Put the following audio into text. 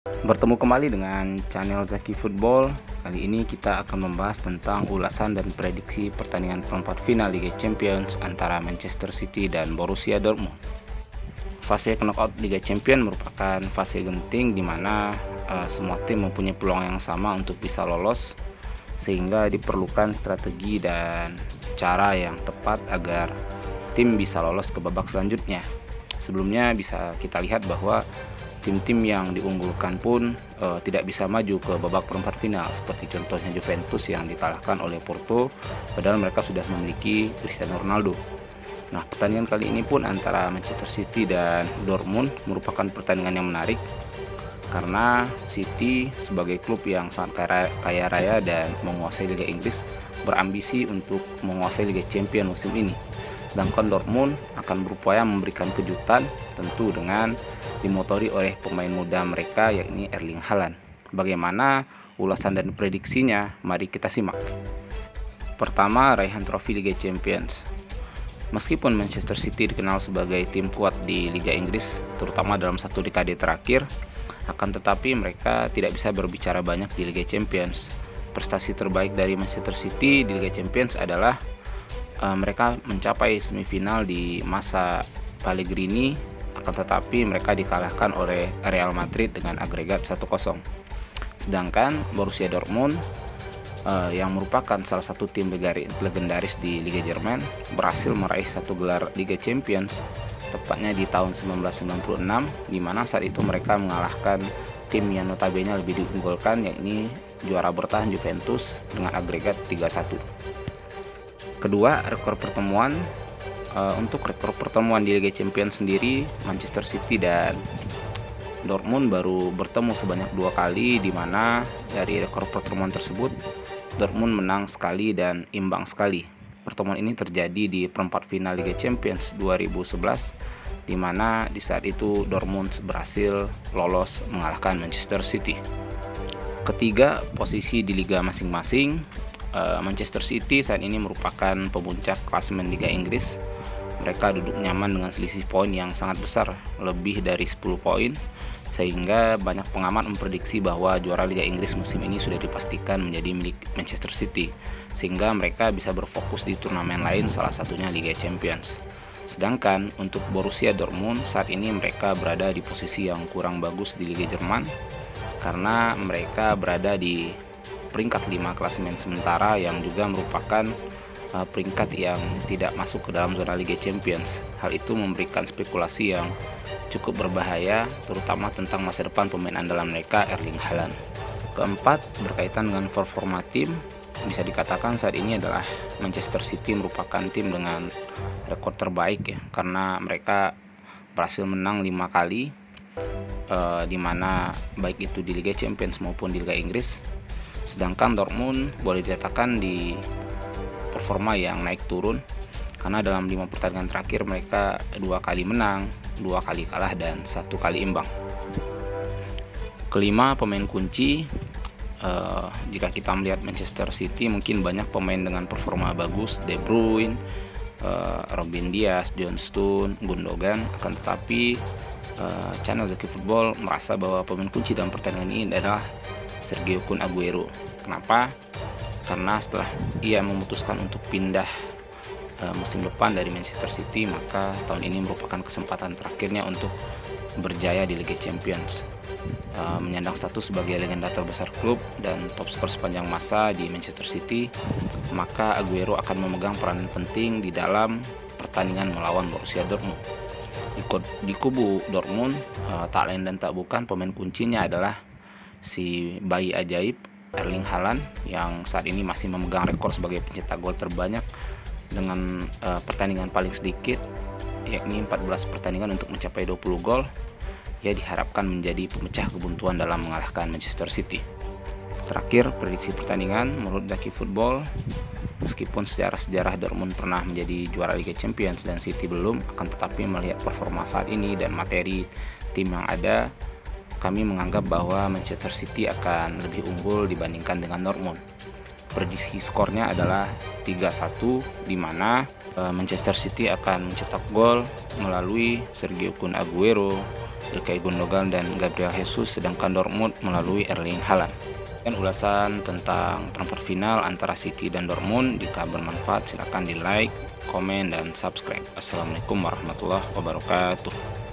Bertemu kembali dengan channel Zaki Football. Kali ini kita akan membahas tentang ulasan dan prediksi pertandingan perempat final Liga Champions antara Manchester City dan Borussia Dortmund. Fase knockout Liga Champions merupakan fase genting di mana semua tim mempunyai peluang yang sama untuk bisa lolos, sehingga diperlukan strategi dan cara yang tepat agar tim bisa lolos ke babak selanjutnya. Sebelumnya bisa kita lihat bahwa tim-tim yang diunggulkan pun tidak bisa maju ke babak perempat final, seperti contohnya Juventus yang dikalahkan oleh Porto padahal mereka sudah memiliki Cristiano Ronaldo. Nah, pertandingan kali ini pun antara Manchester City dan Dortmund merupakan pertandingan yang menarik karena City sebagai klub yang sangat kaya raya dan menguasai Liga Inggris berambisi untuk menguasai Liga Champions musim ini. Sedangkan Dortmund akan berupaya memberikan kejutan, tentu dengan dimotori oleh pemain muda mereka yakni Erling Haaland. Bagaimana ulasan dan prediksinya? Mari kita simak. Pertama, raihan trofi Liga Champions. Meskipun Manchester City dikenal sebagai tim kuat di Liga Inggris, terutama dalam satu dekade terakhir, akan tetapi mereka tidak bisa berbicara banyak di Liga Champions. Prestasi terbaik dari Manchester City di Liga Champions adalah mereka mencapai semifinal di masa Pellegrini, akan tetapi mereka dikalahkan oleh Real Madrid dengan agregat 1-0. Sedangkan Borussia Dortmund yang merupakan salah satu tim legendaris di Liga Jerman berhasil meraih satu gelar Liga Champions tepatnya di tahun 1996, di mana saat itu mereka mengalahkan tim yang notabene lebih diunggulkan yakni juara bertahan Juventus dengan agregat 3-1. Kedua, rekor pertemuan. Untuk rekor pertemuan di Liga Champions sendiri, Manchester City dan Dortmund baru bertemu sebanyak 2 kali, di mana dari rekor pertemuan tersebut Dortmund menang sekali dan imbang sekali. Pertemuan ini terjadi di perempat final Liga Champions 2011, di mana di saat itu Dortmund berhasil lolos mengalahkan Manchester City. Ketiga, posisi di liga masing-masing. Manchester City saat ini merupakan pemuncak klasemen Liga Inggris. Mereka duduk nyaman dengan selisih poin yang sangat besar, lebih dari 10 poin, sehingga banyak pengamat memprediksi bahwa juara Liga Inggris musim ini sudah dipastikan menjadi milik Manchester City, sehingga mereka bisa berfokus di turnamen lain, salah satunya Liga Champions. Sedangkan untuk Borussia Dortmund saat ini mereka berada di posisi yang kurang bagus di Liga Jerman, karena mereka berada di peringkat 5 klasemen sementara yang juga merupakan peringkat yang tidak masuk ke dalam zona Liga Champions. Hal itu memberikan spekulasi yang cukup berbahaya, terutama tentang masa depan pemain andalan mereka Erling Haaland. Keempat, berkaitan dengan performa tim, bisa dikatakan saat ini adalah Manchester City merupakan tim dengan rekor terbaik ya, karena mereka berhasil menang 5 kali, di mana baik itu di Liga Champions maupun di Liga Inggris. Sedangkan Dortmund boleh dikatakan di performa yang naik turun, karena dalam 5 pertandingan terakhir mereka 2 kali menang, 2 kali kalah, dan 1 kali imbang. Kelima, pemain kunci. Jika kita melihat Manchester City, mungkin banyak pemain dengan performa bagus, De Bruyne, Ruben Dias, John Stones, Gundogan, akan tetapi channel Zaki Football merasa bahwa pemain kunci dalam pertandingan ini adalah Sergio Kun Aguero. Kenapa? Karena setelah ia memutuskan untuk pindah musim depan dari Manchester City, maka tahun ini merupakan kesempatan terakhirnya untuk berjaya di Liga Champions. Menyandang status sebagai legenda terbesar klub dan top skor sepanjang masa di Manchester City, maka Aguero akan memegang peranan penting di dalam pertandingan melawan Borussia Dortmund. Di kubu Dortmund, tak lain dan tak bukan pemain kuncinya adalah si bayi ajaib Erling Haaland yang saat ini masih memegang rekor sebagai pencetak gol terbanyak dengan pertandingan paling sedikit, yakni 14 pertandingan untuk mencapai 20 gol. Ia diharapkan menjadi pemecah kebuntuan dalam mengalahkan Manchester City. Terakhir, prediksi pertandingan menurut Zaki Football, meskipun secara sejarah Dortmund pernah menjadi juara Liga Champions dan City belum, akan tetapi melihat performa saat ini dan materi tim yang ada, kami menganggap bahwa Manchester City akan lebih unggul dibandingkan dengan Dortmund. Prediksi skornya adalah 3-1, di mana Manchester City akan mencetak gol melalui Sergio Kun Aguero, Ilkay Gundogan dan Gabriel Jesus, sedangkan Dortmund melalui Erling Haaland. Dan ulasan tentang perempat final antara City dan Dortmund, jika bermanfaat silahkan di like, komen, dan subscribe. Assalamualaikum warahmatullahi wabarakatuh.